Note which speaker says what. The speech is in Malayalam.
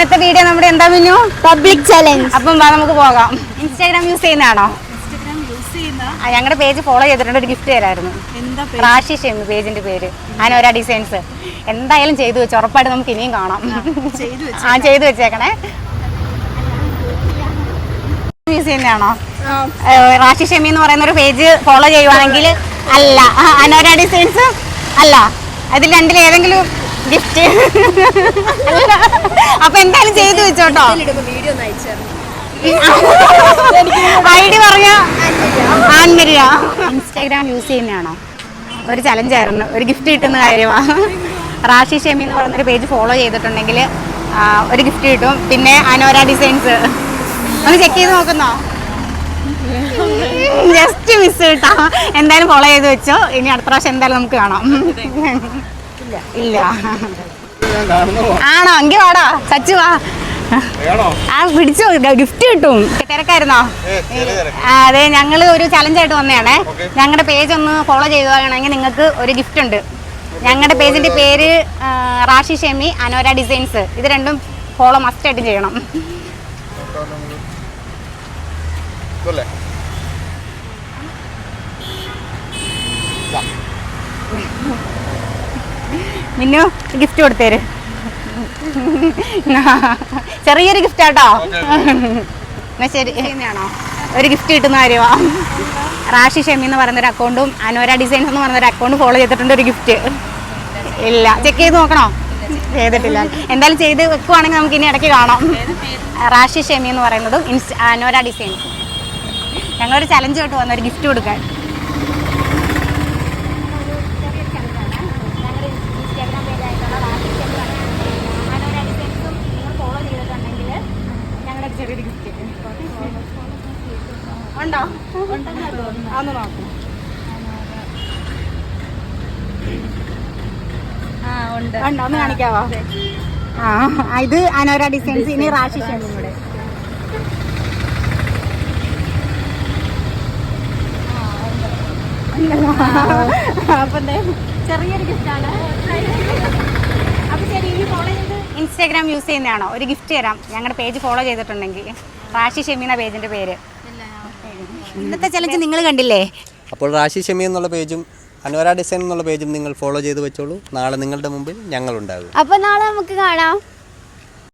Speaker 1: ഇന്നത്തെ വീഡിയോ നമ്മുടെ എന്താ മിന്നു?
Speaker 2: Public challenge.
Speaker 1: അപ്പം വാ നമുക്ക് പോകാം. ഇൻസ്റ്റാഗ്രാം യൂസ് ചെയ്യുന്നതാണോ? ഞങ്ങളുടെ പേജ് ഫോളോ ചെയ്തിട്ടുണ്ട്. ഒരു ഗിഫ്റ്റ് തരായിരുന്നു. റാഷി ഷെമി പേജിന്റെ പേര്. അനോര ഡിസൈൻസ്. എന്തായാലും ചെയ്തു വെച്ചു. ഉറപ്പായിട്ട് നമുക്ക് ഇനിയും കാണാം. ചെയ്തു വെച്ചേക്കണേ. യൂസ് ചെയ്യുന്നതാണോ? റാഷി ഷെമി എന്ന് പറയുന്ന ഒരു പേജ് ഫോളോ ചെയ്യുവാണെങ്കിൽ അല്ല, അനോര ഡിസൈൻസ് അല്ല, അതിൽ രണ്ടിൽ ഏതെങ്കിലും ഗിഫ്റ്റ്. അപ്പൊ എന്തായാലും ചെയ്തു വെച്ചോട്ടോ. ഐഡി പറഞ്ഞ ആൻമരിയ. ഇൻസ്റ്റാഗ്രാം യൂസ് ചെയ്യുന്നതാണോ? ഒരു ചലഞ്ചായിരുന്നു, ഒരു ഗിഫ്റ്റ് കിട്ടുന്ന കാര്യമാണ്. റാഷി ഷെമി എന്ന് പറയുന്നൊരു പേജ് ഫോളോ ചെയ്തിട്ടുണ്ടെങ്കിൽ ഒരു ഗിഫ്റ്റ് കിട്ടും. പിന്നെ അനോര ഡിസൈൻസ് ഒന്ന് ചെക്ക് ചെയ്ത് നോക്കുന്നോ? ജസ്റ്റ് മിസ് കിട്ടാ. എന്തായാലും ഫോളോ ചെയ്ത് വെച്ചോ. ഇനി അടുത്ത പ്രാവശ്യം എന്തായാലും നമുക്ക് കാണാം. ഇല്ല ആണോ? എങ്കിൽ വാടാ സച്ചു വാ. പിടിച്ചോ, ഗിഫ്റ്റ് കിട്ടും. തിരക്കായിരുന്നോ? അതെ, ഞങ്ങൾ ഒരു ചലഞ്ചായിട്ട് വന്നതാണേ. ഞങ്ങളുടെ പേജ് ഒന്ന് ഫോളോ ചെയ്യുകയാണെങ്കിൽ നിങ്ങൾക്ക് ഒരു ഗിഫ്റ്റ് ഉണ്ട്. ഞങ്ങളുടെ പേജിന്റെ പേര് റാഷി ഷെമി അനോര ഡിസൈൻസ്. ഇത് രണ്ടും ഫോളോ മസ്റ്റ് ആയിട്ട് ചെയ്യണം. മിന്നു ഗിഫ്റ്റ് കൊടുത്തേര്. ചെറിയൊരു ഗിഫ്റ്റ് ആട്ടോ. എന്നാ ശരി. ആണോ? ഒരു ഗിഫ്റ്റ് കിട്ടുന്ന കാര്യമാ. റാഷി ഷെമി എന്ന് പറയുന്നൊരു അക്കൗണ്ടും അനോര ഡിസൈൻസ് എന്ന് പറയുന്നൊരു അക്കൗണ്ട് ഫോളോ ചെയ്തിട്ടുണ്ട്. ഒരു ഗിഫ്റ്റ് ഇല്ല. ചെക്ക് ചെയ്ത് നോക്കണോ? ചെയ്തിട്ടില്ല. എന്തായാലും ചെയ്ത് വെക്കുവാണെങ്കിൽ നമുക്ക് ഇനി ഇടയ്ക്ക് കാണാം. റാഷി ഷെമി എന്ന് പറയുന്നതും അനോര ഡിസൈൻസും. ഞങ്ങളൊരു ചലഞ്ച് ആയിട്ട് വന്ന ഒരു ഗിഫ്റ്റ് കൊടുക്കാൻ. ഉണ്ടോ? ഒന്ന് നോക്കും. ഉണ്ടോ? ഒന്ന് കാണിക്കാവോ? ഇത് അനോര ഡിസൈൻസ്. ഇനി റാഷി ഷെമി കൂടെ. അപ്പൊ ചെറിയൊരു ഗിഫ്റ്റാണ്. അപ്പൊ ശരി, ഇനി ഫോളോ ചെയ്ത് ഇൻസ്റ്റാഗ്രാം യൂസ് ചെയ്യുന്നതാണോ? ഒരു ഗിഫ്റ്റ് തരാം. ഞങ്ങളുടെ പേജ് ഫോളോ ചെയ്തിട്ടുണ്ടെങ്കിൽ. റാഷി ഷെമി എന്ന പേജിന്റെ പേര്. ഇന്നത്തെ ചലഞ്ച് നിങ്ങൾ കണ്ടില്ലേ?
Speaker 3: അപ്പോൾ റാഷി ഷെമി എന്നുള്ള പേജും അനോര ഡിസൈൻ എന്നുള്ള പേജും നിങ്ങൾ ഫോളോ ചെയ്ത് വെച്ചോളൂ. നാളെ നിങ്ങളുടെ മുമ്പിൽ ഞങ്ങളുണ്ടാകും.
Speaker 2: അപ്പൊ നാളെ നമുക്ക് കാണാം.